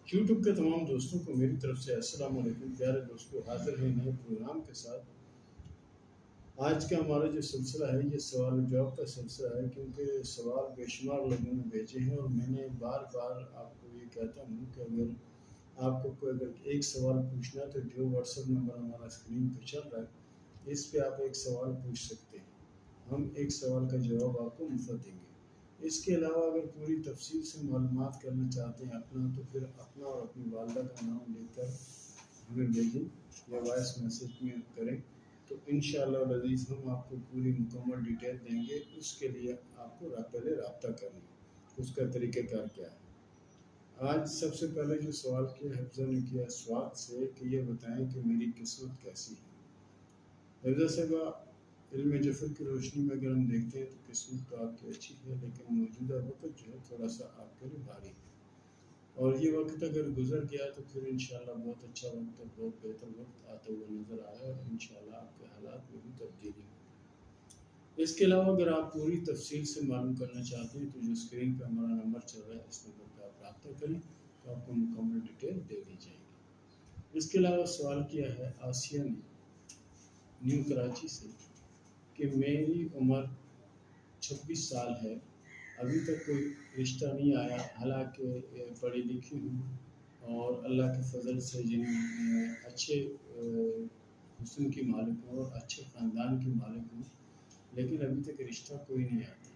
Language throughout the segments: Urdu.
یوٹیوب کے تمام دوستوں کو میری طرف سے السلام علیکم۔ پیارے دوستوں، حاضر ہیں نئے پروگرام کے ساتھ۔ آج کا ہمارا جو سلسلہ ہے یہ سوال و جواب کا سلسلہ ہے، کیونکہ سوال بے شمار لوگوں نے بھیجے ہیں اور میں نے بار بار آپ کو یہ کہتا ہوں کہ اگر آپ کو کوئی ایک سوال پوچھنا ہے تو جو واٹس ایپ نمبر ہمارا اسکرین پہ چل رہا ہے اس پہ آپ ایک سوال پوچھ سکتے ہیں، ہم ایک سوال کا جواب آپ کو مفت دیں گے۔ اس کے علاوہ اگر پوری تفصیل سے معلومات کرنا چاہتے ہیں اپنا، تو پھر اپنا اور اپنی والدہ کا نام لے کر ہمیں بھیجیں یا وائس میسیج میں کریں، تو انشاءاللہ العزیز ہم آپ کو پوری مکمل ڈیٹیل دیں گے۔ اس کے لیے آپ کو پہلے رابطہ کرنا ہے، اس کا طریقہ کار کیا ہے۔ آج سب سے پہلے جو سوال کیا حفظہ نے کیا سوات سے کہ یہ بتائیں کہ میری قسمت کیسی ہے۔ حفظہ صاحبہ، علم جفر کی روشنی میں اگر ہم دیکھتے ہیں تو قسمت تو آپ کی اچھی ہے، لیکن موجودہ وقت جو ہے تھوڑا سا آپ کے لیے بھاری ہے، اور یہ وقت اگر گزر گیا تو پھر انشاءاللہ بہت اچھا وقت اور بہت بہتر وقت آتا ہوا نظر آیا، اور انشاءاللہ آپ کے حالات میں بھی تبدیلی ہو۔ اس کے علاوہ اگر آپ پوری تفصیل سے معلوم کرنا چاہتے ہیں تو جو اسکرین پہ ہمارا نمبر چل رہا ہے اس نمبر پہ آپ رابطہ کریں تو آپ کو مکمل ڈیٹیل دے دی جائے گی۔ اس کے علاوہ سوال کیا ہے آسیہ نے نیو کراچی سے کہ میری عمر 26 سال ہے، ابھی تک کوئی رشتہ نہیں آیا، حالانکہ پڑھی لکھی ہوں اور اللہ کے فضل سے اچھے حسن کی مالک ہوں اور اچھے خاندان کی مالک ہوں، لیکن ابھی تک رشتہ کوئی نہیں آتا۔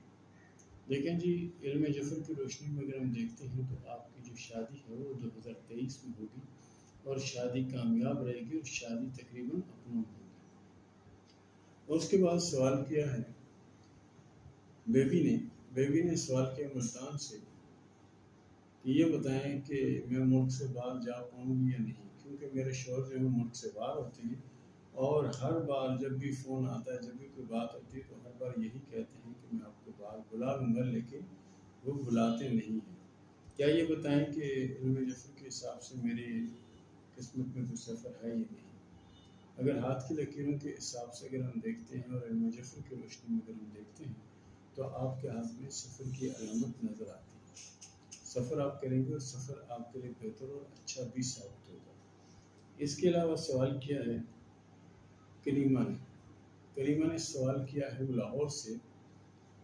لیکن جی علم جفر کی روشنی میں اگر ہم دیکھتے ہیں تو آپ کی جو شادی ہے وہ 2023 میں ہوگی، اور شادی کامیاب رہے گی، اور شادی تقریباً اپنا ہوگی۔ اور اس کے بعد سوال کیا ہے بیبی نے سوال کیا ملتان سے کہ یہ بتائیں کہ میں ملک سے باہر جا پاؤں گی یا نہیں، کیونکہ میرے شوہر جو ہے ملک سے باہر ہوتے ہیں، اور ہر بار جب بھی فون آتا ہے، جب بھی کوئی بات ہوتی ہے تو ہر بار یہی کہتے ہیں کہ میں آپ کو باہر بلا لوں گا، لیکن وہ بلاتے نہیں ہیں۔ کیا یہ بتائیں کہ علم جفر کے حساب سے میری قسمت میں کوئی سفر ہے یا نہیں؟ اگر ہاتھ کی لکیروں کے حساب سے اگر ہم دیکھتے ہیں اور علم جفر کی روشنی میں اگر ہم دیکھتے ہیں تو آپ کے ہاتھ میں سفر کی علامت نظر آتی ہے۔ سفر آپ کریں گے اور سفر آپ کے لیے بہتر اور اچھا بھی ثابت ہوگا۔ اس کے علاوہ سوال کیا ہے کریمہ نے سوال کیا ہے لاہور سے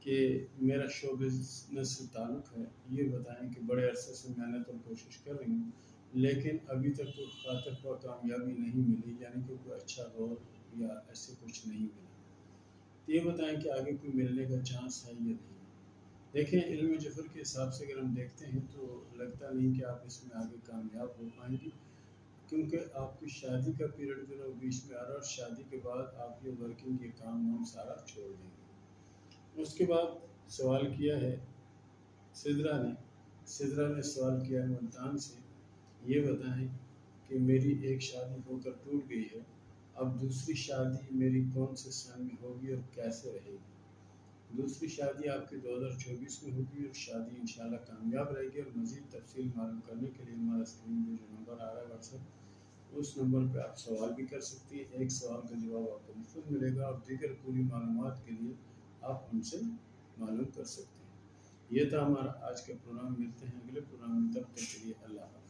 کہ میرا شو بزنس سے تعلق ہے، یہ بتائیں کہ بڑے عرصے سے محنت اور کوشش کر رہی ہوں، لیکن ابھی تک کوئی خاطر خواہ کامیابی نہیں ملی، یعنی کہ کوئی اچھا رول یا ایسے کچھ نہیں ملا۔ یہ بتائیں کہ آگے کوئی ملنے کا چانس ہے یا نہیں۔ دیکھیں علم جفر کے حساب سے اگر ہم دیکھتے ہیں تو لگتا نہیں کہ آپ اس میں آگے کامیاب ہو پائیں گی، کیونکہ آپ کی شادی کا پیریڈ جو ہے بیچ میں آ رہا ہے، اور شادی کے بعد آپ یہ ورکنگ یہ کام وام سارا چھوڑ دیں گے۔ اس کے بعد سوال کیا ہے سدرا نے سوال کیا ہے ملتان سے، یہ بتائیں کہ میری ایک شادی ہو کر ٹوٹ گئی ہے، اب دوسری شادی میری کون سے سن میں ہوگی اور کیسے رہے گی؟ دوسری شادی آپ کی 2024 میں ہوگی، اور شادی انشاءاللہ کامیاب رہے گی۔ اور مزید تفصیل معلوم کرنے کے لیے ہمارا اسکرین پہ جو نمبر آ رہا ہے واٹس ایپ، اس نمبر پہ آپ سوال بھی کر سکتی ہیں، ایک سوال کا جواب آپ کو مفت ملے گا، اور دیگر پوری معلومات کے لیے آپ ہم سے معلوم کر سکتے ہیں۔ یہ تھا ہمارا آج کا پروگرام، ملتے ہیں اگلے پروگرام میں، تب تک کے لیے اللہ حافظ۔